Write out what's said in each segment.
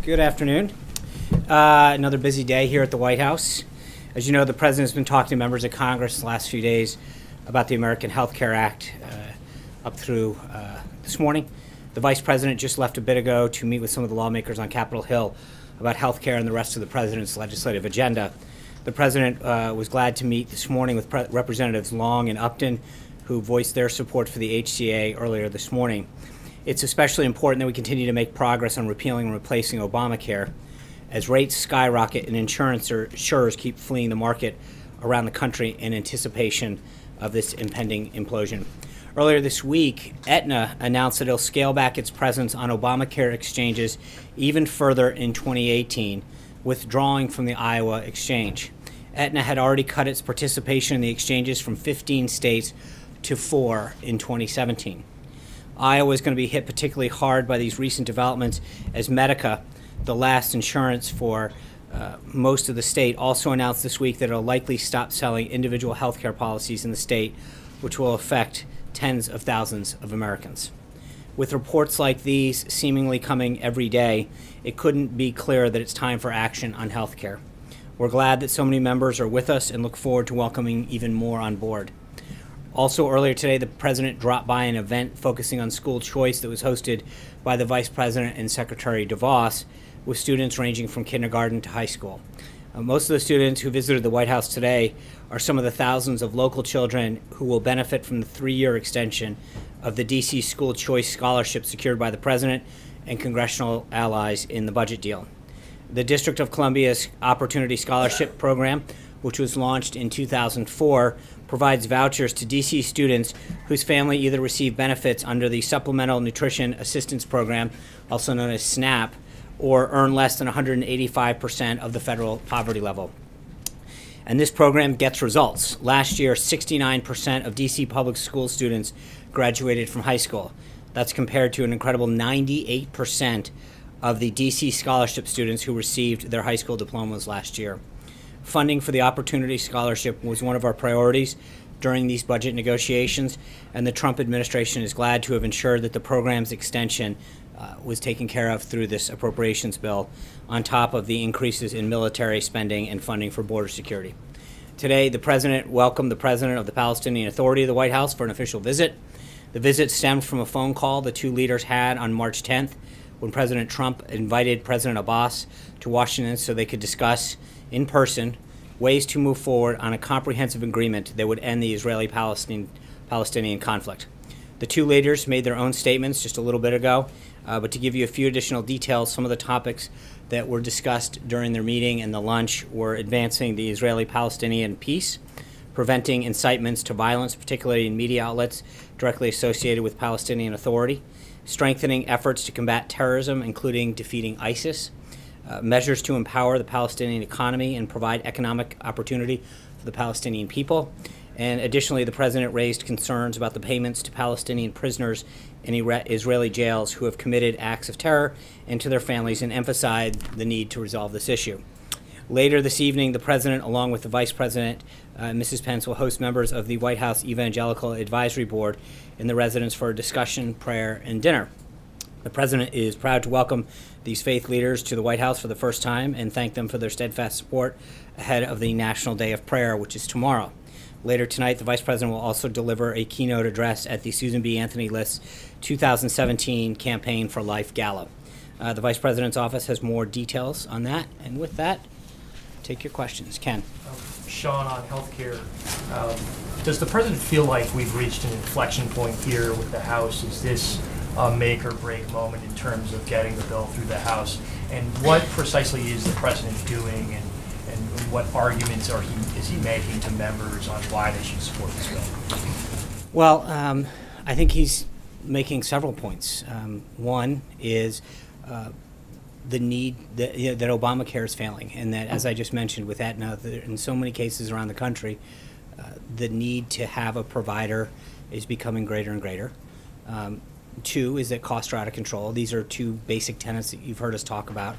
Good afternoon. Another busy day here at the White House. As you know, the President's been talking to members of Congress the last few days about the American Health Care Act up through this morning. The Vice President just left a bit ago to meet with some of the lawmakers on Capitol Hill about health care and the rest of the President's legislative agenda. The President was glad to meet this morning with Representatives Long and Upton, who voiced their support for the HCA earlier this morning. It's especially important that we continue to make progress on repealing and replacing Obamacare as rates skyrocket and insurers keep fleeing the market around the country in anticipation of this impending implosion. Earlier this week, Aetna announced that it'll scale back its presence on Obamacare exchanges even further in 2018, withdrawing from the Iowa exchange. Aetna had already cut its participation in the exchanges from 15 states to 4 in 2017. Iowa is going to be hit particularly hard by these recent developments as Medica, the last insurance for most of the state, also announced this week that it will likely stop selling individual health care policies in the state, which will affect tens of thousands of Americans. With reports like these seemingly coming every day, it couldn't be clearer that it's time for action on health care. We're glad that so many members are with us and look forward to welcoming even more on board. Also earlier today, the President dropped by an event focusing on school choice that was hosted by the Vice President and Secretary DeVos, with students ranging from kindergarten to high school. Most of the students who visited the White House today are some of the thousands of local children who will benefit from the 3-year extension of the DC School Choice Scholarship secured by the President and congressional allies in the budget deal. The District of Columbia's Opportunity Scholarship Program, which was launched in 2004, provides vouchers to DC students whose family either receive benefits under the Supplemental Nutrition Assistance Program, also known as SNAP, or earn less than 185% of the federal poverty level. And this program gets results. Last year, 69% of DC public school students graduated from high school. That's compared to an incredible 98% of the DC scholarship students who received their high school diplomas last year. Funding for the Opportunity Scholarship was one of our priorities during these budget negotiations, and the Trump administration is glad to have ensured that the program's extension was taken care of through this appropriations bill, on top of the increases in military spending and funding for border security. Today, the President welcomed the President of the Palestinian Authority of the White House for an official visit. The visit stemmed from a phone call the two leaders had on March 10th when President Trump invited President Abbas to Washington so they could discuss in person ways to move forward on a comprehensive agreement that would end the Israeli-Palestinian conflict. The two leaders made their own statements just a little bit ago, but to give you a few additional details, some of the topics that were discussed during their meeting and the lunch were advancing the Israeli-Palestinian peace, preventing incitements to violence, particularly in media outlets directly associated with Palestinian Authority, strengthening efforts to combat terrorism, including defeating ISIS, measures to empower the Palestinian economy and provide economic opportunity for the Palestinian people. And additionally, the President raised concerns about the payments to Palestinian prisoners in Israeli jails who have committed acts of terror and to their families, and emphasized the need to resolve this issue. Later this evening, the President, along with the Vice President, Mrs. Pence, will host members of the White House Evangelical Advisory Board in the residence for a discussion, prayer, and dinner. The President is proud to welcome these faith leaders to the White House for the first time and thank them for their steadfast support ahead of the National Day of Prayer, which is tomorrow. Later tonight, the Vice President will also deliver a keynote address at the Susan B. Anthony List's 2017 Campaign for Life Gala. The Vice President's office has more details on that, and with that, take your questions. Ken. Sean, on healthcare, does the President feel like we've reached an inflection point here with the House? Is this a make or break moment in terms of getting the bill through the House? And what precisely is the President doing, and what arguments is he making to members on why they should support this bill? Well, I think he's making several points. One is the need that Obamacare is failing, and that, as I just mentioned with Aetna, in so many cases around the country, the need to have a provider is becoming greater and greater. Two is that costs are out of control. These are two basic tenets that you've heard us talk about.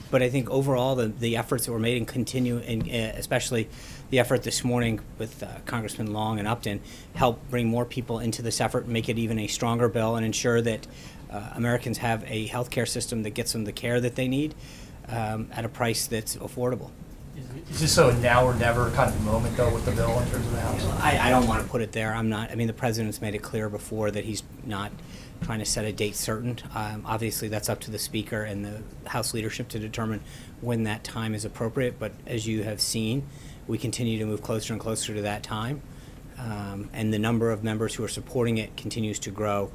But I think overall the efforts that were made and continue, and especially the effort this morning with Congressman Long and Upton, help bring more people into this effort, make it even a stronger bill, and ensure that Americans have a healthcare system that gets them the care that they need at a price that's affordable. Is this a now or never kind of moment, though, with the bill in terms of the House? I don't want to put it there. I'm not. I mean, the president's made it clear before that he's not trying to set a date certain. Obviously, that's up to the Speaker and the House leadership to determine when that time is appropriate. But as you have seen, we continue to move closer and closer to that time. And the number of members who are supporting it continues to grow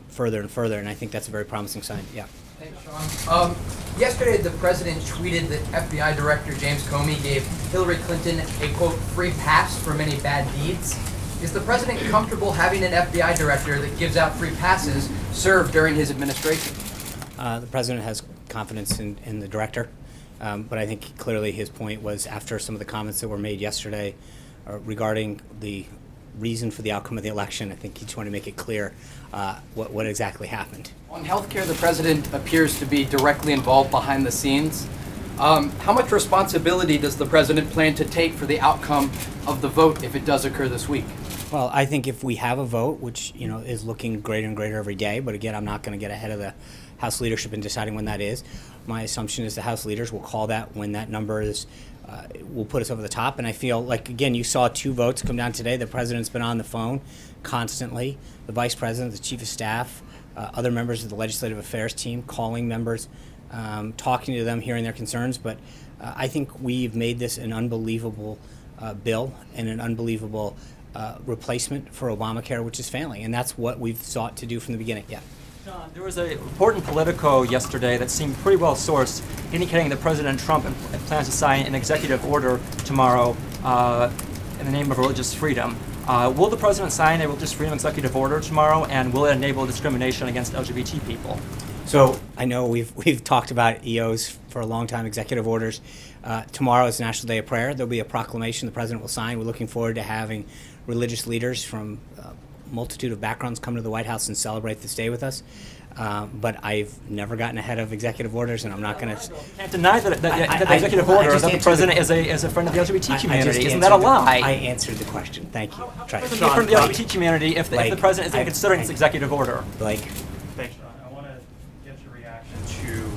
further and further. And I think that's a very promising sign. Yeah. Thanks, Sean. Yesterday, the president tweeted that FBI Director James Comey gave Hillary Clinton a, quote, free pass for many bad deeds. Is the president comfortable having an FBI director that gives out free passes serve during his administration? The president has confidence in the director, but I think clearly his point was after some of the comments that were made yesterday regarding the reason for the outcome of the election. I think he just wanted to make it clear what exactly happened. On healthcare, the president appears to be directly involved behind the scenes. How much responsibility does the president plan to take for the outcome of the vote if it does occur this week? Well, I think if we have a vote, which is looking greater and greater every day, but again, I'm not going to get ahead of the House leadership in deciding when that is. My assumption is the House leaders will call that when that number is will put us over the top. And I feel like, again, you saw 2 votes come down today. The president's been on the phone constantly. The vice president, the chief of staff, other members of the legislative affairs team calling members, talking to them, hearing their concerns. But I think we've made this an unbelievable bill and an unbelievable replacement for Obamacare, which is failing. And that's what we've sought to do from the beginning. Yeah. John, there was a report in Politico yesterday that seemed pretty well sourced, indicating that President Trump plans to sign an executive order tomorrow in the name of religious freedom. Will the president sign a religious freedom executive order tomorrow, and will it enable discrimination against LGBT people? So I know we've talked about EOs for a long time, executive orders. Tomorrow is National Day of Prayer. There'll be a proclamation the president will sign. We're looking forward to having religious leaders from multitude of backgrounds come to the White House and celebrate this day with us. But I've never gotten ahead of executive orders, and I'm not going to. Can't deny that the executive order that the president is a friend of the LGBT community. Isn't that a lie? I answered the question. Thank you. Try How can a friend of the LGBT community if the president isn't considering this executive order? Blake. Thanks, Sean. I want to get your reaction to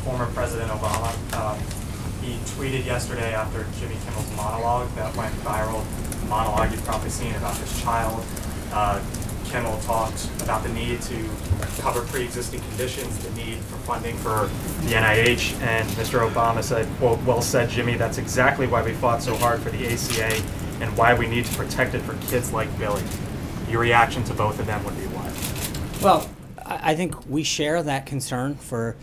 former President Obama. He tweeted yesterday after Jimmy Kimmel's monologue that went viral, the monologue you've probably seen about his child. Kimmel talked about the need to cover pre-existing conditions, the need for funding for the NIH, and Mr. Obama said, quote, "Well said, Jimmy, that's exactly why we fought so hard for the ACA and why we need to protect it for kids like Billy." Your reaction to both of them would be what? Well, I think we share that concern for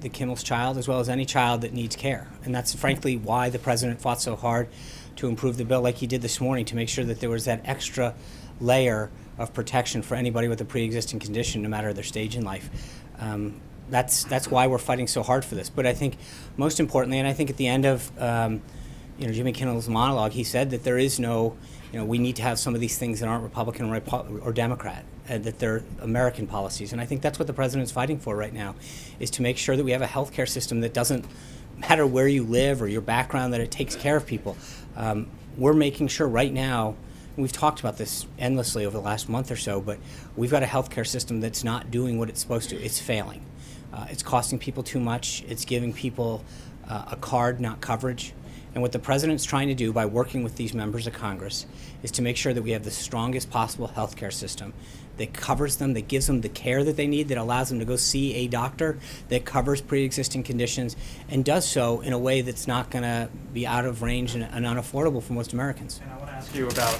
the Kimmel's child as well as any child that needs care. And that's frankly why the president fought so hard to improve the bill like he did this morning, to make sure that there was that extra layer of protection for anybody with a pre-existing condition, no matter their stage in life. That's why we're fighting so hard for this. But I think most importantly, and I think at the end of Jimmy Kimmel's monologue, he said that there is no, we need to have some of these things that aren't Republican or Democrat, that they're American policies. And I think that's what the president's fighting for right now, is to make sure that we have a healthcare system that doesn't matter where you live or your background, that it takes care of people. We're making sure right now, we've talked about this endlessly over the last month or so, but we've got a healthcare system that's not doing what it's supposed to. It's failing. It's costing people too much. It's giving people a card, not coverage. And what the president's trying to do by working with these members of Congress is to make sure that we have the strongest possible healthcare system that covers them, that gives them the care that they need, that allows them to go see a doctor, that covers pre-existing conditions, and does so in a way that's not going to be out of range and unaffordable for most Americans. And I want to ask you about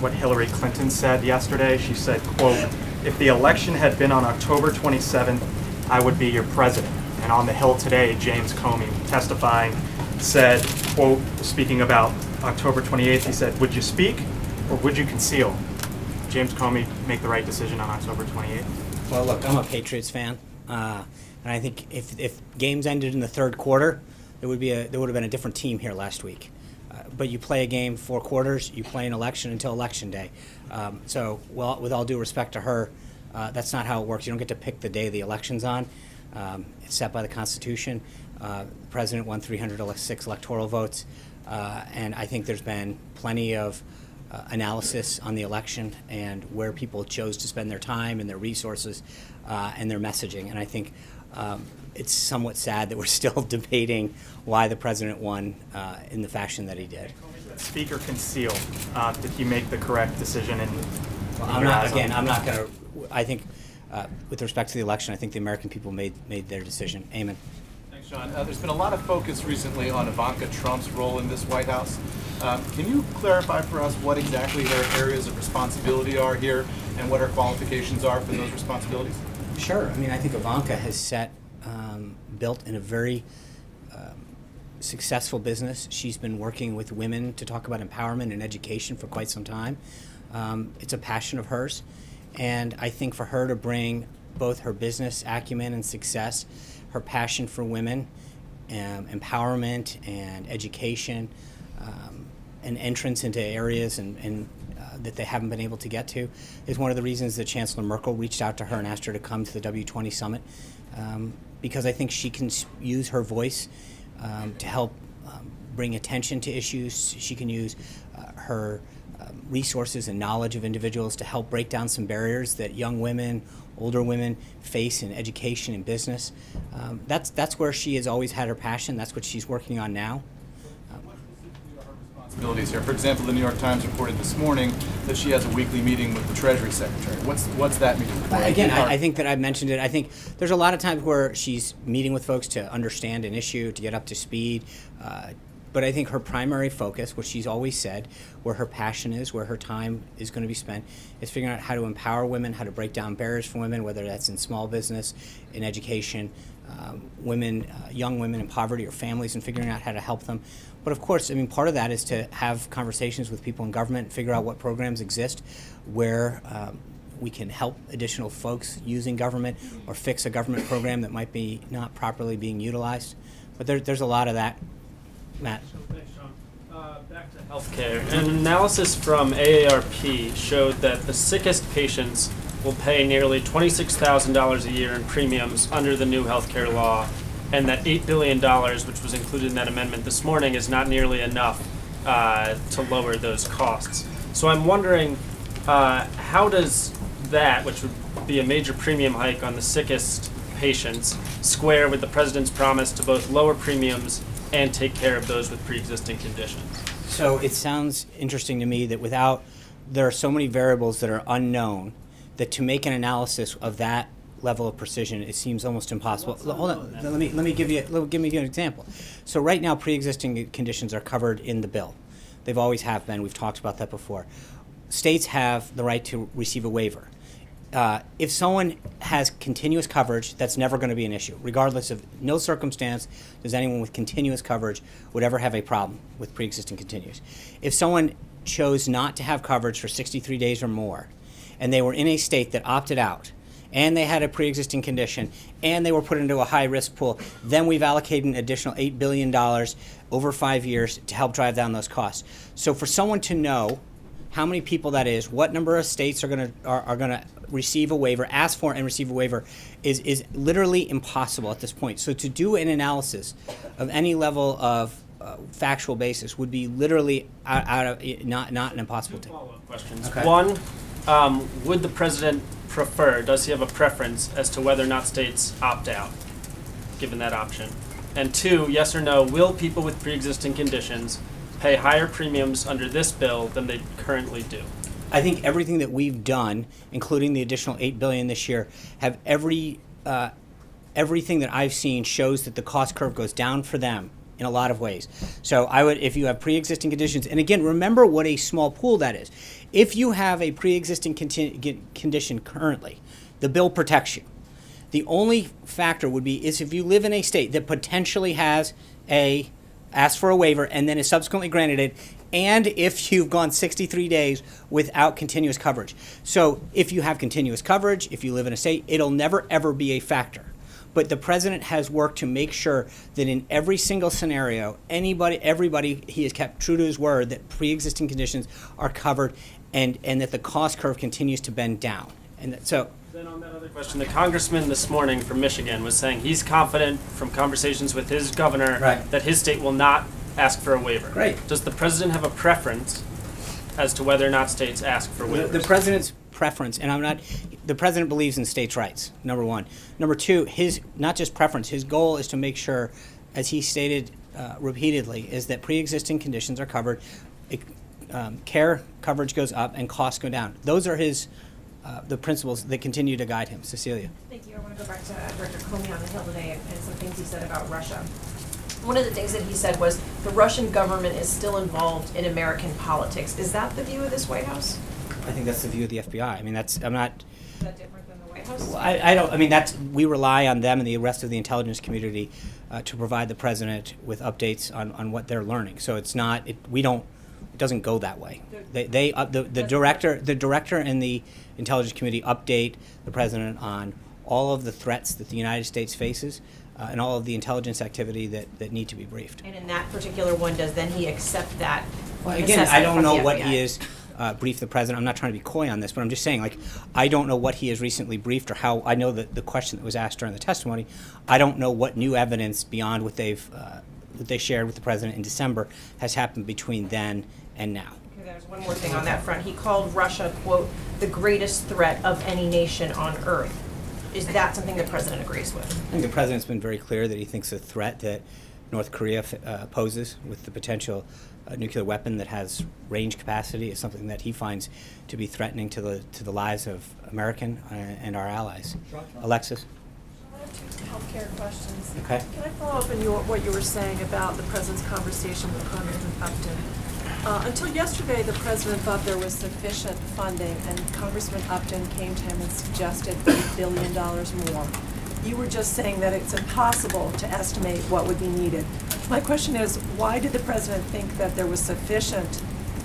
what Hillary Clinton said yesterday. She said, quote, "If the election had been on October 27th, I would be your president." And on the Hill today, James Comey testifying said, quote, speaking about October 28th, he said, "Would you speak or would you conceal?" James Comey make the right decision on October 28th? Well, look, I'm a Patriots fan, and I think if games ended in the third quarter, there would have been a different team here last week. But you play a game 4 quarters, you play an election until Election Day. So, well, with all due respect to her, that's not how it works. You don't get to pick the day the election's on. It's set by the Constitution. The president won 306 electoral votes, and I think there's been plenty of analysis on the election and where people chose to spend their time and their resources. and their messaging. And I think it's somewhat sad that we're still debating why the president won in the fashion that he did. Speaker conceal did he make the correct decision? Well, I'm not going to. I think, with respect to the election, I think the American people made their decision. Amen. Thanks, John. There's been a lot of focus recently on Ivanka Trump's role in this White House. Can you clarify for us what exactly her areas of responsibility are here and what her qualifications are for those responsibilities? Sure. I mean, I think Ivanka has built in a very successful business. She's been working with women to talk about empowerment and education for quite some time. It's a passion of hers, and I think for her to bring both her business acumen and success, her passion for women, empowerment and education, and entrance into areas and that they haven't been able to get to, is one of the reasons that Chancellor Merkel reached out to her and asked her to come to the W20 summit, because I think she can use her voice to help bring attention to issues. She can use her resources and knowledge of individuals to help break down some barriers that young women, older women face in education and business. That's where she has always had her passion. That's what she's working on now. Responsibilities here. For example, the New York Times reported this morning that she has a weekly meeting with the Treasury Secretary. What's that meeting for? Again, I think that I mentioned it. I think there's a lot of times where she's meeting with folks to understand an issue, to get up to speed. But I think her primary focus, what she's always said, where her passion is, where her time is going to be spent, is figuring out how to empower women, how to break down barriers for women, whether that's in small business, in education, women, young women in poverty or families, and figuring out how to help them. But of course, I mean, part of that is to have conversations with people in government and figure out what programs exist where we can help additional folks using government or fix a government program that might be not properly being utilized. But there's a lot of that. Matt. Thanks, John. Back to healthcare. An analysis from AARP showed that the sickest patients will pay nearly $26,000 a year in premiums under the new healthcare law, and that $8 billion, which was included in that amendment this morning, is not nearly enough to lower those costs. So I'm wondering, how does that, which would be a major premium hike on the sickest patients, square with the president's promise to both lower premiums and take care of those with pre-existing conditions? So it sounds interesting to me that there are so many variables that are unknown that to make an analysis of that level of precision, it seems almost impossible. Hold on, let me give you an example. So right now, pre-existing conditions are covered in the bill. They've always have been. We've talked about that before. States have the right to receive a waiver. If someone has continuous coverage, that's never going to be an issue. Regardless of no circumstance, does anyone with continuous coverage would ever have a problem with pre-existing continuous. If someone chose not to have coverage for 63 days or more, and they were in a state that opted out, and they had a pre-existing condition, and they were put into a high-risk pool, then we've allocated an additional $8 billion over 5 years to help drive down those costs. So for someone to know how many people that is, what number of states are going to receive a waiver, ask for and receive a waiver, is literally impossible at this point. So to do an analysis of any level of factual basis would be literally not an impossible thing. Follow-up questions. Okay. One, would the president prefer, does he have a preference as to whether or not states opt out, given that option? And two, yes or no, will people with pre-existing conditions pay higher premiums under this bill than they currently do? I think everything that we've done, including the additional $8 billion this year, have everything that I've seen shows that the cost curve goes down for them in a lot of ways. So I would, if you have pre-existing conditions, and again, remember what a small pool that is. If you have a pre-existing condition currently, the bill protects you. The only factor would be is if you live in a state that potentially has asked for a waiver and then is subsequently granted it, and if you've gone 63 days without continuous coverage. So if you have continuous coverage, if you live in a state, it'll never ever be a factor. But the president has worked to make sure that in every single scenario, everybody, he has kept true to his word that pre-existing conditions are covered and that the cost curve continues to bend down. And so. Then on that other question, the congressman this morning from Michigan was saying he's confident from conversations with his governor that his state will not ask for a waiver. Great. Does the president have a preference as to whether or not states ask for waivers? The president's preference, and I'm not, the president believes in states' rights, number one. Number two, his not just preference, his goal is to make sure, as he stated repeatedly, is that pre-existing conditions are covered, care coverage goes up, and costs go down. Those are his the principles that continue to guide him. Cecilia. Thank you. I want to go back to Director Comey on the Hill today and some things he said about Russia. One of the things that he said was the Russian government is still involved in American politics. Is that the view of this White House? I think that's the view of the FBI. I mean, I'm not. Is that different than the White House? I don't. I mean, we rely on them and the rest of the intelligence community to provide the president with updates on what they're learning. So it's not. We don't. It doesn't go that way. The director and the intelligence community update the president on all of the threats that the United States faces and all of the intelligence activity that need to be briefed. And in that particular one, does then he accept that? Well, again, assessment I don't from know the what FBI? he is briefed the president. I'm not trying to be coy on this, but I'm just saying, like, I don't know what he has recently briefed or how. I know that the question that was asked during the testimony, I don't know what new evidence beyond what they shared with the president in December has happened between then and now. Okay, there's one more thing on that front. He called Russia, quote, the greatest threat of any nation on earth. Is that something the president agrees with? I think the president's been very clear that he thinks the threat that North Korea poses with the potential nuclear weapon that has range capacity is something that he finds to be threatening to the lives of American and our allies. Alexis? I have two healthcare questions. Okay. Can I follow up on what you were saying about the president's conversation with Congressman Upton? Until yesterday, the president thought there was sufficient funding, and Congressman Upton came to him and suggested $8 billion more. You were just saying that it's impossible to estimate what would be needed. My question is, why did the president think that there was sufficient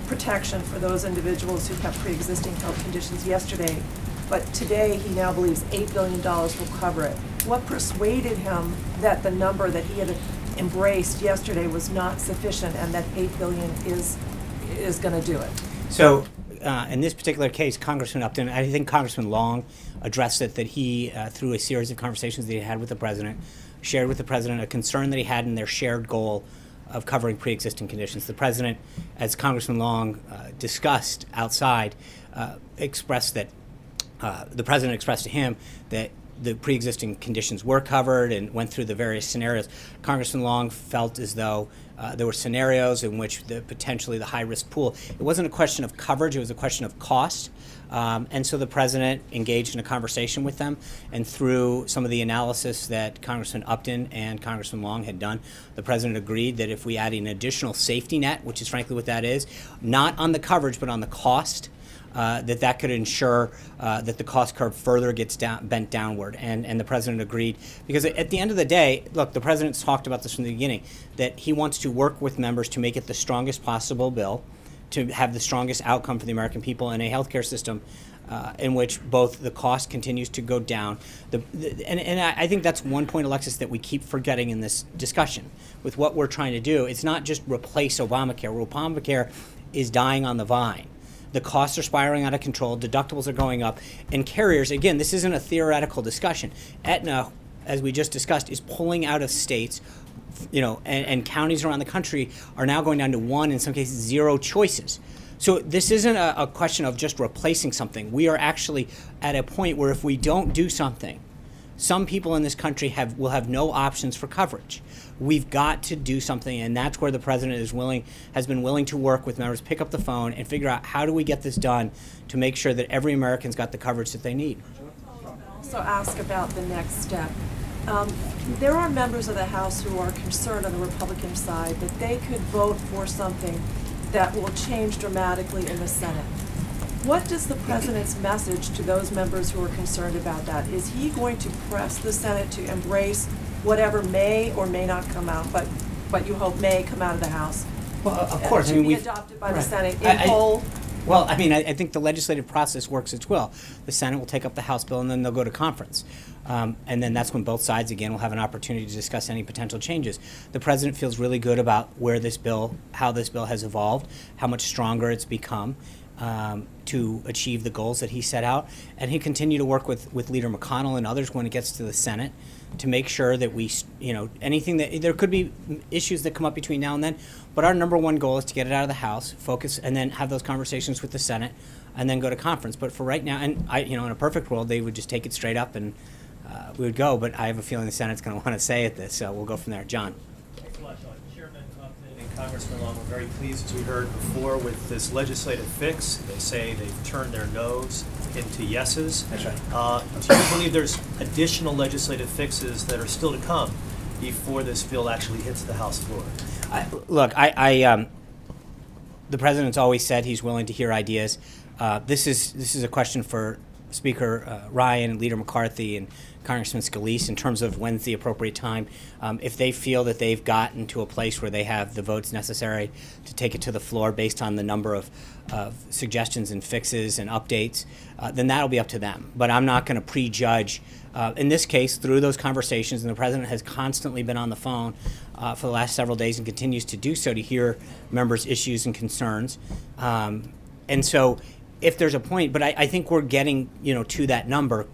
protection for those individuals who have pre-existing health conditions yesterday, but today he now believes $8 billion will cover it? What persuaded him that the number that he had embraced yesterday was not sufficient and that $8 billion is going to do it? So, in this particular case, Congressman Upton, I think Congressman Long addressed it, that he, through a series of conversations that he had with the president, shared with the president a concern that he had in their shared goal of covering pre-existing conditions. The president, as Congressman Long discussed outside, expressed that the president expressed to him that the pre-existing conditions were covered and went through the various scenarios. Congressman Long felt as though there were scenarios in which potentially the high-risk pool, it wasn't a question of coverage, it was a question of cost. And so the president engaged in a conversation with them, and through some of the analysis that Congressman Upton and Congressman Long had done, the president agreed that if we add an additional safety net, which is frankly what that is, not on the coverage but on the cost, that could ensure that the cost curve further gets bent downward. And the president agreed, because at the end of the day, look, the president's talked about this from the beginning, that he wants to work with members to make it the strongest possible bill, to have the strongest outcome for the American people in a healthcare system in which both the cost continues to go down. And I think that's one point, Alexis, that we keep forgetting in this discussion. With what we're trying to do, it's not just replace Obamacare. Obamacare is dying on the vine. The costs are spiraling out of control, deductibles are going up, and carriers, again, this isn't a theoretical discussion. Aetna, as we just discussed, is pulling out of states, and counties around the country are now going down to one, in some cases, zero choices. So this isn't a question of just replacing something. We are actually at a point where if we don't do something, some people in this country will have no options for coverage. We've got to do something, and that's where the president has been willing to work with members, pick up the phone, and figure out how do we get this done to make sure that every American's got the coverage that they need. Also ask about the next step. There are members of the House who are concerned on the Republican side that they could vote for something that will change dramatically in the Senate. What is the president's message to those members who are concerned about that? Is he going to press the Senate to embrace whatever may or may not come out, but you hope may come out of the House? Well, of course. To be adopted by the Senate in whole? Well, I think the legislative process works its will. The Senate will take up the House bill, and then they'll go to conference. And then that's when both sides, again, will have an opportunity to discuss any potential changes. The president feels really good about how this bill has evolved, how much stronger it's become to achieve the goals that he set out. And he'll continue to work with Leader McConnell and others when it gets to the Senate to make sure that there could be issues that come up between now and then, but our number one goal is to get it out of the House, focus, and then have those conversations with the Senate and then go to conference. But for right now, and in a perfect world, they would just take it straight up and we would go. But I have a feeling the Senate's going to want to say at this, so we'll go from there. John. Thanks a lot, Sean. Chairman Upton and Congressman Long, we're very pleased, as we heard before, with this legislative fix. They say they've turned their no's into yeses. That's right. Do you believe there's additional legislative fixes that are still to come before this bill actually hits the House floor? The president's always said he's willing to hear ideas. This is a question for Speaker Ryan and Leader McCarthy and Congressman Scalise in terms of when's the appropriate time. If they feel that they've gotten to a place where they have the votes necessary to take it to the floor based on the number of suggestions and fixes and updates, then that'll be up to them. But I'm not going to prejudge. In this case, through those conversations, and the president has constantly been on the phone for the last several days and continues to do so to hear members' issues and concerns. And so if there's a point, but I think we're getting to that number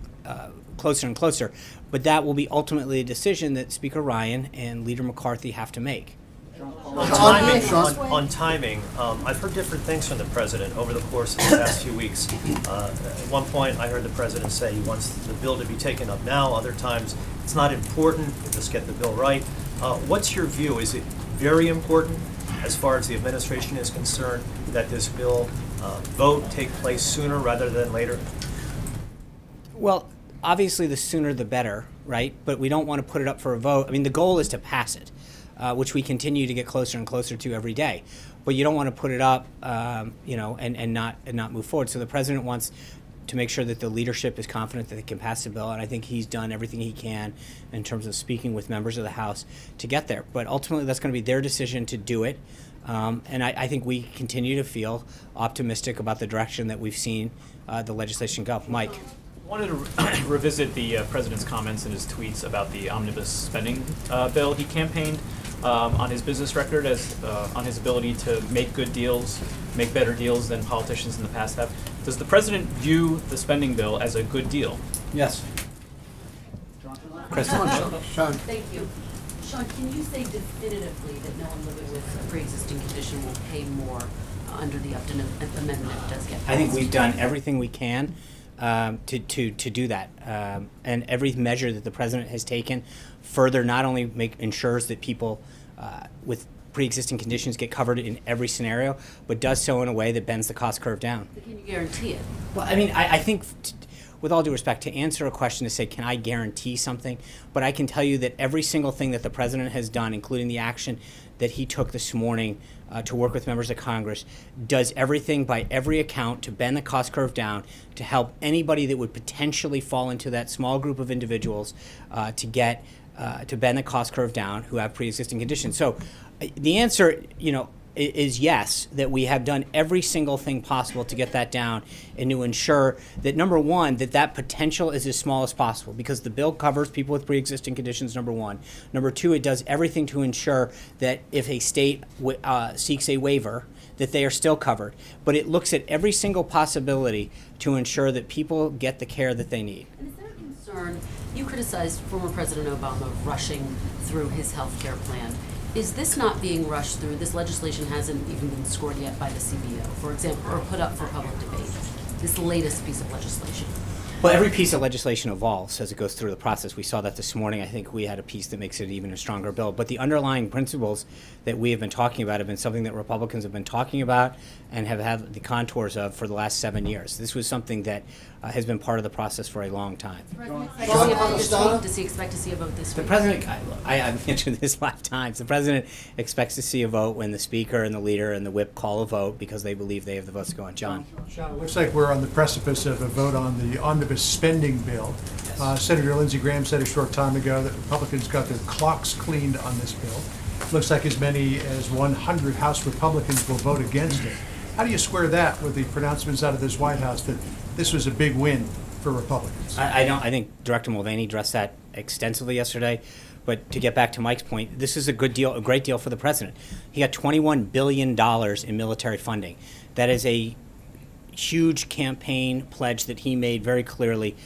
closer and closer, but that will be ultimately a decision that Speaker Ryan and Leader McCarthy have to make. On timing, I've heard different things from the president over the course of the past few weeks. At one point, I heard the president say he wants the bill to be taken up now. Other times, it's not important, just get the bill right. What's your view? Is it very important, as far as the administration is concerned, that this bill vote take place sooner rather than later? Well, obviously the sooner the better, right? But we don't want to put it up for a vote. I mean, the goal is to pass it, which we continue to get closer and closer to every day. But you don't want to put it up, and not move forward. So the president wants to make sure that the leadership is confident that they can pass the bill, and I think he's done everything he can in terms of speaking with members of the House to get there. But ultimately, that's going to be their decision to do it. And I think we continue to feel optimistic about the direction that we've seen the legislation go. Mike. I wanted to revisit the president's comments and his tweets about the omnibus spending bill. He campaigned on his business record as on his ability to make good deals, make better deals than politicians in the past have. Does the president view the spending bill as a good deal? Yes. Chris. Sean. Thank you. Sean, can you say definitively that no one living with a pre-existing condition will pay more under the Upton amendment if it does get passed? I think we've done everything we can to do that, and every measure that the president has taken further not only ensures that people with pre-existing conditions get covered in every scenario, but does so in a way that bends the cost curve down. But can you guarantee it? Well, I mean, I think, with all due respect, to answer a question to say, can I guarantee something? But I can tell you that every single thing that the president has done, including the action that he took this morning to work with members of Congress, does everything by every account to bend the cost curve down, to help anybody that would potentially fall into that small group of individuals to bend the cost curve down who have pre-existing conditions. So the answer, is yes, that we have done every single thing possible to get that down and to ensure that, number one, that potential is as small as possible, because the bill covers people with pre-existing conditions, number one. Number two, it does everything to ensure that if a state seeks a waiver, that they are still covered. But it looks at every single possibility to ensure that people get the care that they need. And is there a concern? You criticized former President Obama rushing through his health care plan. Is this not being rushed through? This legislation hasn't even been scored yet by the CBO, for example, or put up for public debate. This latest piece of legislation. Well, every piece of legislation evolves as it goes through the process. We saw that this morning. I think we had a piece that makes it even a stronger bill. But the underlying principles that we have been talking about have been something that Republicans have been talking about and have had the contours of for the last 7 years. This was something that has been part of the process for a long time. Does he expect to see a vote this week? The president, I've mentioned this 5 times, the president expects to see a vote when the speaker and the leader and the whip call a vote because they believe they have the votes to go on. John. Sean, it looks like we're on the precipice of a vote on the omnibus spending bill. Yes. Senator Lindsey Graham said a short time ago that Republicans got their clocks cleaned on this bill. Looks like as many as 100 House Republicans will vote against it. How do you square that with the pronouncements out of this White House that this was a big win for Republicans? I think Director Mulvaney addressed that extensively yesterday. But to get back to Mike's point, this is a good deal, a great deal for the president. He got $21 billion in military funding. That is a huge campaign pledge that he made very clearly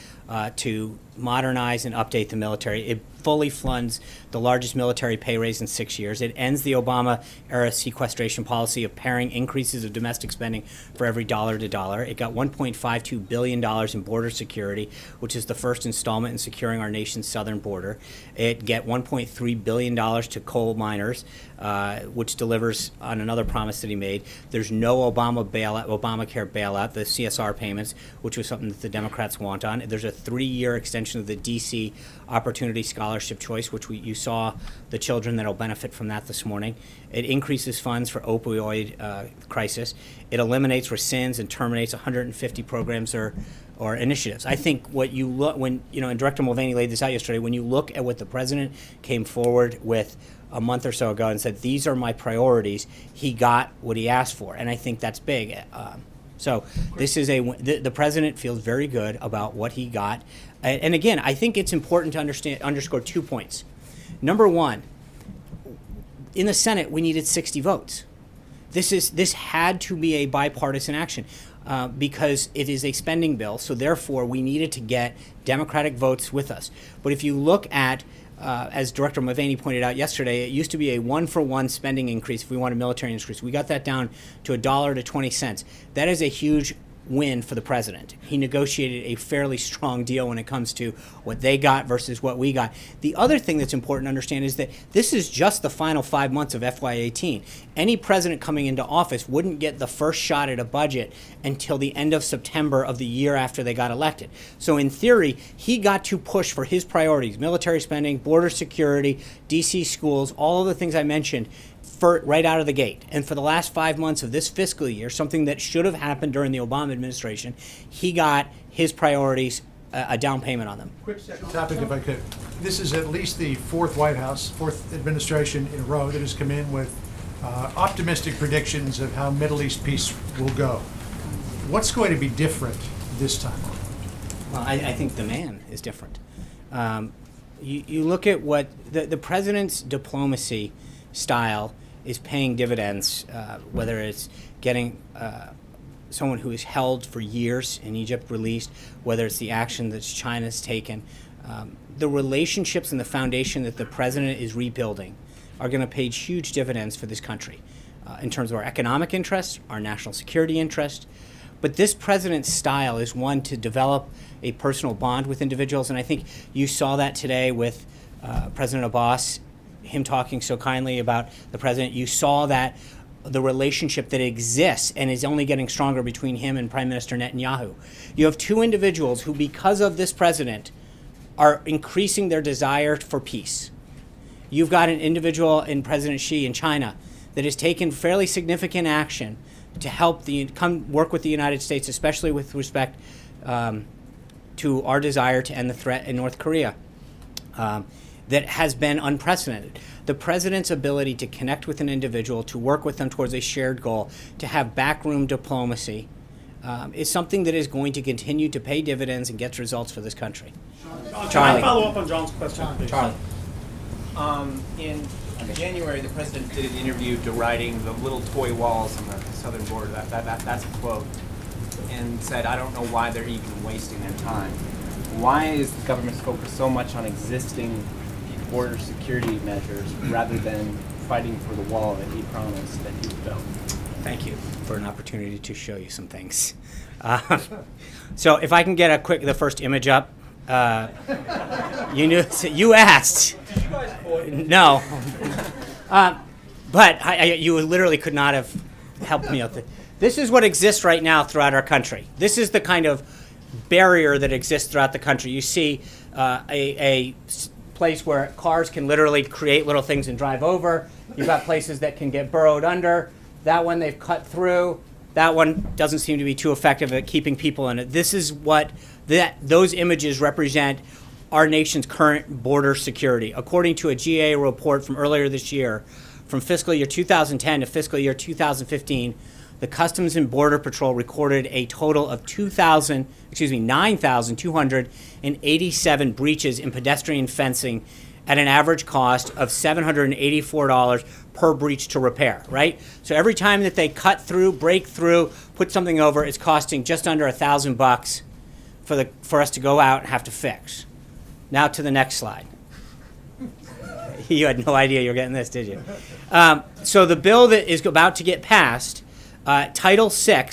to modernize and update the military. It fully funds the largest military pay raise in 6 years. It ends the Obama-era sequestration policy of pairing increases of domestic spending for every dollar to dollar. It got $1.52 billion in border security, which is the first installment in securing our nation's southern border. It get $1.3 billion to coal miners, which delivers on another promise that he made. There's no Obamacare bailout, the CSR payments, which was something that the Democrats want on. There's a 3-year extension of the D.C. Opportunity Scholarship Choice, which you saw the children that will benefit from that this morning. It increases funds for opioid crisis. It eliminates, rescinds, and terminates 150 programs or initiatives. I think what you look when and Director Mulvaney laid this out yesterday. When you look at what the president came forward with a month or so ago and said, "These are my priorities," he got what he asked for, and I think that's big. So this is the president feels very good about what he got. And again, I think it's important to underscore 2 points. Number one, in the Senate, we needed 60 votes. This had to be a bipartisan action because it is a spending bill. So therefore, we needed to get Democratic votes with us. But if you look at as Director Mulvaney pointed out yesterday, it used to be a 1-for-1 spending increase if we wanted military increase. We got that down to $1 to 20 cents. That is a huge win for the president. He negotiated a fairly strong deal when it comes to what they got versus what we got. The other thing that's important to understand is that this is just the final 5 months of FY18. Any president coming into office wouldn't get the first shot at a budget until the end of September of the year after they got elected. So in theory, he got to push for his priorities: military spending, border security, DC schools, all of the things I mentioned, right out of the gate. And for the last 5 months of this fiscal year, something that should have happened during the Obama administration, he got his priorities a down payment on them. Quick second topic, if I could. This is at least the fourth administration in a row that has come in with optimistic predictions of how Middle East peace will go. What's going to be different this time? Well, I think the man is different. You look at what the president's diplomacy style is paying dividends, whether it's getting someone who is held for years in Egypt released, whether it's the action that China's taken. The relationships and the foundation that the president is rebuilding are going to pay huge dividends for this country in terms of our economic interests, our national security interests. But this president's style is one to develop a personal bond with individuals, and I think you saw that today with President Abbas, him talking so kindly about the president. You saw that the relationship that exists and is only getting stronger between him and Prime Minister Netanyahu. You have two individuals who, because of this president, are increasing their desire for peace. You've got an individual in President Xi in China that has taken fairly significant action to help come work with the United States, especially with respect to our desire to end the threat in North Korea. That has been unprecedented. The president's ability to connect with an individual, to work with them towards a shared goal, to have backroom diplomacy, is something that is going to continue to pay dividends and get results for this country. Can Charlie. I follow up on John's question, please? Charlie. In January, the president did an interview deriding the little toy walls on the southern border. That's a quote, and said, "I don't know why they're even wasting their time." Why is the government focused so much on existing border security measures rather than fighting for the wall that he promised that he would build? Thank you for an opportunity to show you some things. So if I can get the first image up. You asked. No. But you literally could not have helped me out. This is what exists right now throughout our country. This is the kind of barrier that exists throughout the country. You see a place where cars can literally create little things and drive over. You've got places that can get burrowed under. That one they've cut through. That one doesn't seem to be too effective at keeping people in it. This is what those images represent our nation's current border security. According to a GA report from earlier this year, from fiscal year 2010 to fiscal year 2015, the Customs and Border Patrol recorded a total of 9,287 breaches in pedestrian fencing at an average cost of $784 per breach to repair, right? So every time that they cut through, break through, put something over, it's costing just under $1,000 for us to go out and have to fix. Now to the next slide. You had no idea you were getting this, did you? So the bill that is about to get passed, Title VI,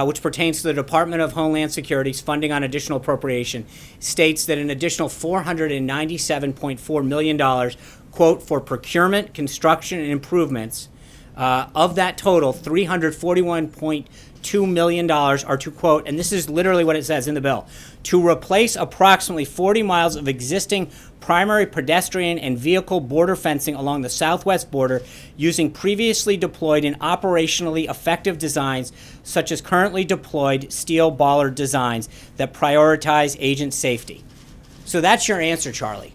which pertains to the Department of Homeland Security's funding on additional appropriation, states that an additional $497.4 million, quote, for procurement, construction, and improvements. Of that total, $341.2 million are to, quote, and this is literally what it says in the bill, to replace approximately 40 miles of existing primary pedestrian and vehicle border fencing along the southwest border using previously deployed and operationally effective designs such as currently deployed steel bollard designs that prioritize agent safety. So that's your answer, Charlie.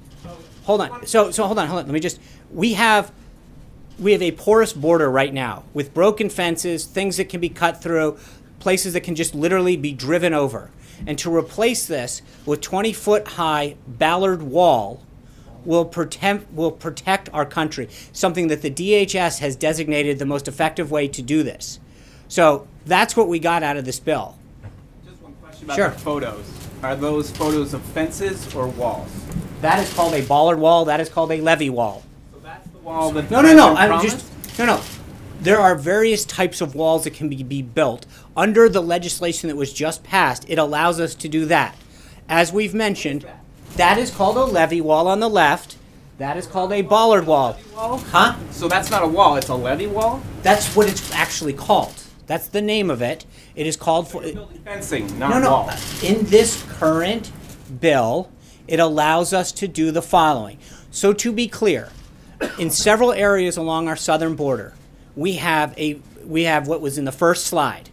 Hold on. So hold on. Let me just, we have a porous border right now with broken fences, things that can be cut through, places that can just literally be driven over. And to replace this with 20-foot high Ballard wall will protect our country, something that the DHS has designated the most effective way to do this. So that's what we got out of this bill. Just one question about Sure. the photos. Are those photos of fences or walls? That is called a Ballard wall. That is called a levee wall. So that's the wall that No. I'm promised? just no. There are various types of walls that can be built. Under the legislation that was just passed, it allows us to do that. As we've mentioned, that is called a levee wall on the left. That is called a Ballard wall. Huh? So that's not a wall, it's a levee wall? That's what it's actually called. That's the name of it. It is called for. Fencing, not No. wall. In this current bill, it allows us to do the following. So to be clear, in several areas along our southern border, we have what was in the first slide,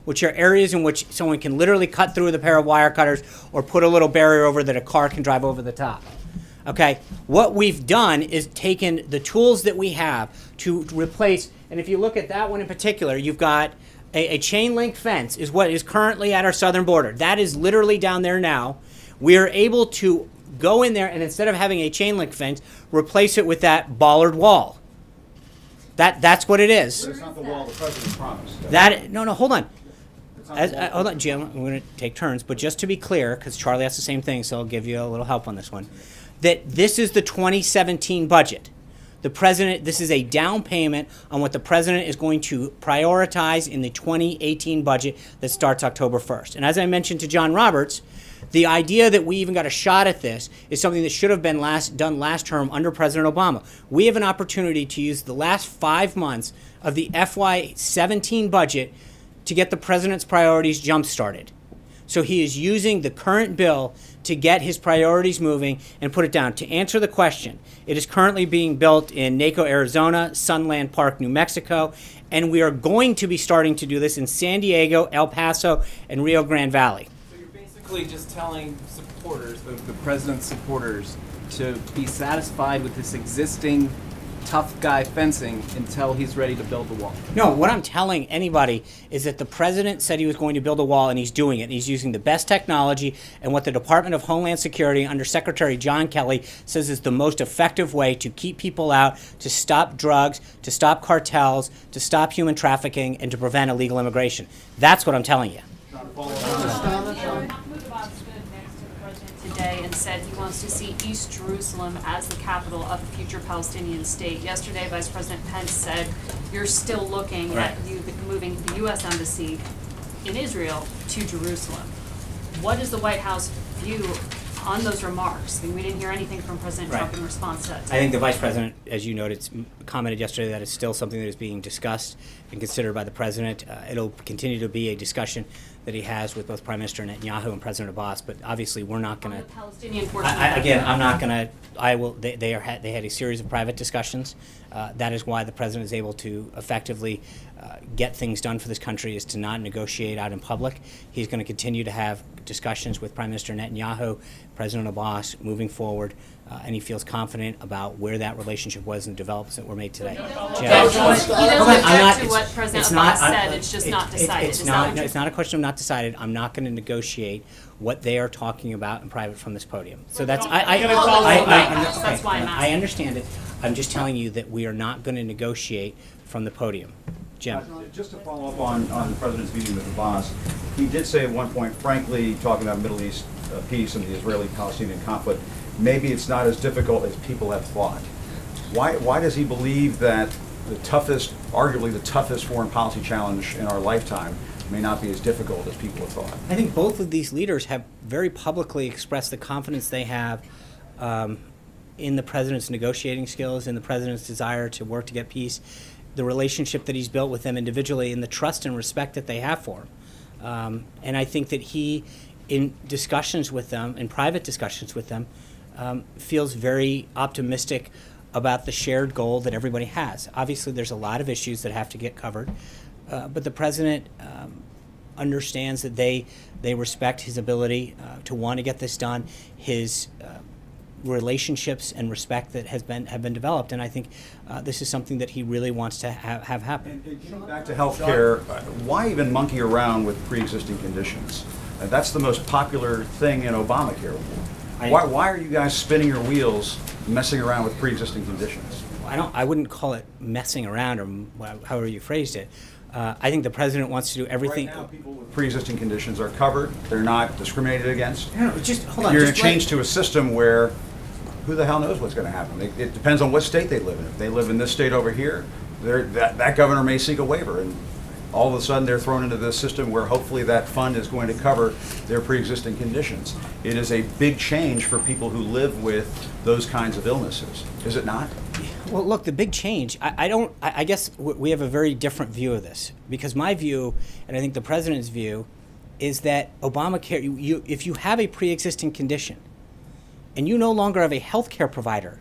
which are areas in which someone can literally cut through with a pair of wire cutters or put a little barrier over that a car can drive over the top. Okay, what we've done is taken the tools that we have to replace, and if you look at that one in particular, you've got a chain link fence is what is currently at our southern border. That is literally down there now. We are able to go in there and instead of having a chain link fence, replace it with that Ballard wall. That's what it is. But it's not the wall the president promised. No, hold on. Hold on, Jim. We're going to take turns, but just to be clear, because Charlie asked the same thing, so I'll give you a little help on this one. That this is the 2017 budget. The president, this is a down payment on what the president is going to prioritize in the 2018 budget that starts October 1st. And as I mentioned to John Roberts, the idea that we even got a shot at this is something that should have been done last term under President Obama. We have an opportunity to use the last 5 months of the FY17 budget to get the president's priorities jump-started. So he is using the current bill to get his priorities moving and put it down. To answer the question, it is currently being built in Naco, Arizona, Sunland Park, New Mexico, and we are going to be starting to do this in San Diego, El Paso, and Rio Grande Valley. So you're basically just telling supporters, the president's supporters, to be satisfied with this existing tough guy fencing until he's ready to build the wall. No, what I'm telling anybody is that the president said he was going to build a wall, and he's doing it. And he's using the best technology and what the Department of Homeland Security under Secretary John Kelly says is the most effective way to keep people out, to stop drugs, to stop cartels, to stop human trafficking, and to prevent illegal immigration. That's what I'm telling you. Today and said he wants to see East Jerusalem as the capital of a future Palestinian state. Yesterday, Vice President Pence said you're still looking at moving the U.S. Embassy in Israel to Jerusalem. What is the White House view on those remarks? I mean, we didn't hear anything from President Trump in response to that. I think the Vice President, as you noted, commented yesterday that it's still something that is being discussed and considered by the President. It'll continue to be a discussion that he has with both Prime Minister Netanyahu and President Abbas, but obviously we're not going to. The Palestinian portion. I'm not going to. I will. They had a series of private discussions. That is why the president is able to effectively get things done for this country, is to not negotiate out in public. He's going to continue to have discussions with Prime Minister Netanyahu, President Abbas, moving forward, and he feels confident about where that relationship was and the developments that were made today. He doesn't object to what President Abbas said. It's just not decided. It's not a question of not decided. I'm not going to negotiate what they are talking about in private from this podium. So that's I understand it. I'm just telling you that we are not going to negotiate from the podium. Jim. Just to follow up on the president's meeting with Abbas, he did say at one point, frankly, talking about Middle East peace and the Israeli-Palestinian conflict, maybe it's not as difficult as people have thought. Why does he believe that the toughest, arguably the toughest foreign policy challenge in our lifetime may not be as difficult as people have thought? I think both of these leaders have very publicly expressed the confidence they have in the president's negotiating skills, in the president's desire to work to get peace, the relationship that he's built with them individually, and the trust and respect that they have for him. And I think that he, in discussions with them, in private discussions with them, feels very optimistic about the shared goal that everybody has. Obviously, there's a lot of issues that have to get covered, but the president understands that they respect his ability to want to get this done, his relationships and respect that have been developed, and I think this is something that he really wants to have happen. And back to health care, why even monkey around with pre-existing conditions? That's the most popular thing in Obamacare. Why are you guys spinning your wheels, messing around with pre-existing conditions? I wouldn't call it messing around, or however you phrased it. I think the president wants to do everything. Right now, people with pre-existing conditions are covered. They're not discriminated against. No, just hold on. You're going to change to a system where who the hell knows what's going to happen? It depends on what state they live in. If they live in this state over here, that governor may seek a waiver, and all of a sudden they're thrown into this system where hopefully that fund is going to cover their pre-existing conditions. It is a big change for people who live with those kinds of illnesses, is it not? Well, look, the big change, I guess we have a very different view of this, because my view, and I think the president's view, is that Obamacare, if you have a pre-existing condition and you no longer have a health care provider,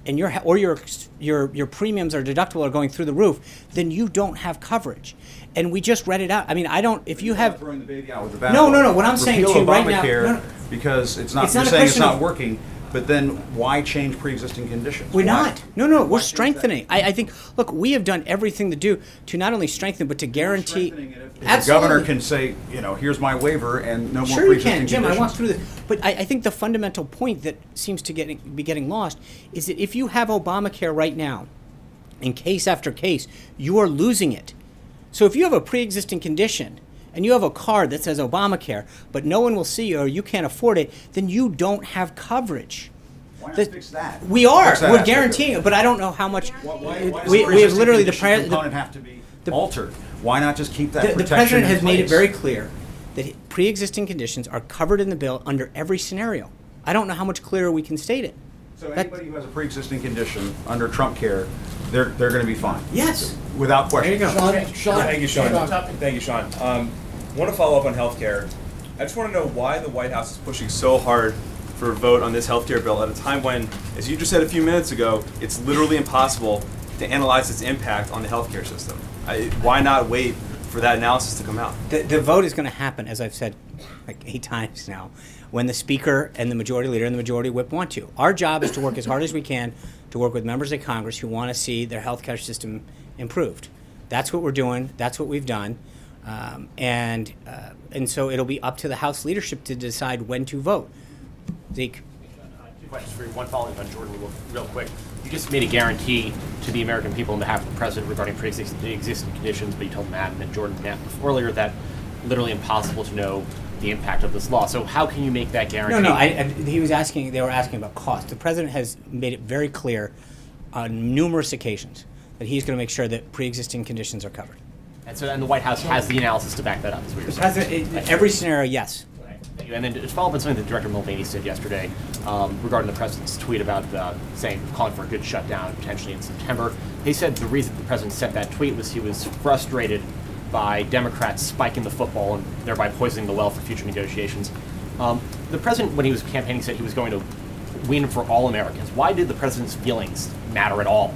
and your premiums or deductible are going through the roof, then you don't have coverage. And we just read it out. I mean, if you have throwing the baby out with the bathwater. No. What I'm saying to you right now, no. Because it's not. It's You're not a saying it's question not of- working, but then why change pre-existing conditions? We're Why? not. No, we're strengthening. I think, look, we have done everything to not only strengthen, but to guarantee. If the governor can say, here's my waiver and no more Sure you pre-existing can, Jim. conditions. I walked through this, but I think the fundamental point that seems to be getting lost is that if you have Obamacare right now, in case after case, you are losing it. So if you have a pre-existing condition and you have a card that says Obamacare, but no one will see you or you can't afford it, then you don't have coverage. Why not fix that? We are. Fix that We're aspect of guaranteeing it. it, but I don't know how much. Why does We the have literally the pre-existing condition component have to be altered? Why not just keep that The protection president in has made it place? very clear that pre-existing conditions are covered in the bill under every scenario. I don't know how much clearer we can state it. So anybody who has a pre-existing condition under Trump care, they're going to be fine. Yes. Without question. There you go. Thank you, Sean. Want to follow up on healthcare. I just want to know why the White House is pushing so hard for a vote on this healthcare bill at a time when, as you just said a few minutes ago, it's literally impossible to analyze its impact on the healthcare system. Why not wait for that analysis to come out? The vote is going to happen, as I've said like 8 times now, when the Speaker and the Majority Leader and the Majority Whip want to. Our job is to work as hard as we can to work with members of Congress who want to see their healthcare system improved. That's what we're doing. That's what we've done. And so it'll be up to the House leadership to decide when to vote. Zeke. 2 questions for you. One following on Jordan real quick. You just made a guarantee to the American people on behalf of the president regarding pre-existing conditions, but you told Matt and Jordan earlier that literally impossible to know the impact of this law. So how can you make that guarantee? No. They were asking about cost. The president has made it very clear on numerous occasions that he's going to make sure that pre-existing conditions are covered. And the White House has the analysis to back that up, is what you're saying. In every scenario, yes. And then to follow up on something that Director Mulvaney said yesterday regarding the president's tweet about calling for a good shutdown potentially in September. He said the reason the president sent that tweet was he was frustrated by Democrats spiking the football and thereby poisoning the well for future negotiations. The president, when he was campaigning, said he was going to win for all Americans. Why did the president's feelings matter at all?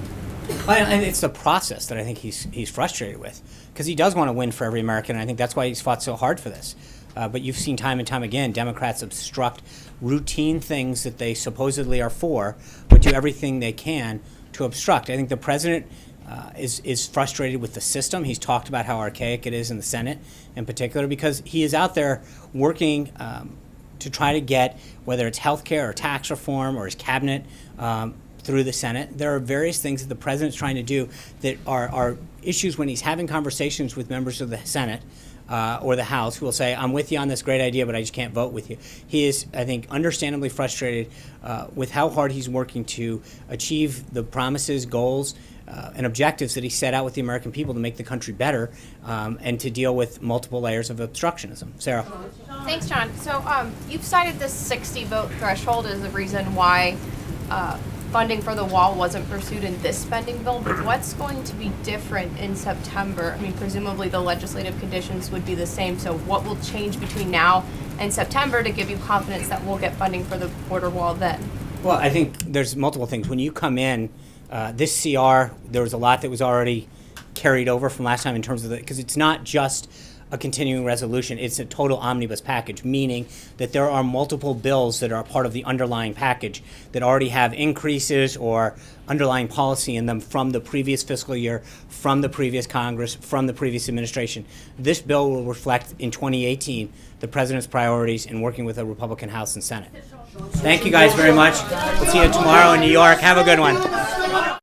And it's the process that I think he's frustrated with, because he does want to win for every American, and I think that's why he's fought so hard for this. But you've seen time and time again, Democrats obstruct routine things that they supposedly are for, but do everything they can to obstruct. I think the president is frustrated with the system. He's talked about how archaic it is in the Senate in particular, because he is out there working to try to get, whether it's health care or tax reform or his cabinet, through the Senate. There are various things that the president's trying to do that are issues when he's having conversations with members of the Senate or the House who will say, I'm with you on this great idea, but I just can't vote with you. He is, I think, understandably frustrated with how hard he's working to achieve the promises, goals, and objectives that he set out with the American people to make the country better and to deal with multiple layers of obstructionism. Sarah. Thanks, John. So you've cited this 60 vote threshold as the reason why funding for the wall wasn't pursued in this spending bill, but what's going to be different in September? I mean, presumably the legislative conditions would be the same, so what will change between now and September to give you confidence that we'll get funding for the border wall then? Well, I think there's multiple things. When you come in, this CR, there was a lot that was already carried over from last time in terms of because it's not just a continuing resolution, it's a total omnibus package, meaning that there are multiple bills that are part of the underlying package that already have increases or underlying policy in them from the previous fiscal year, from the previous Congress, from the previous administration. This bill will reflect in 2018 the president's priorities in working with the Republican House and Senate. Thank you guys very much. We'll see you tomorrow in New York. Have a good one.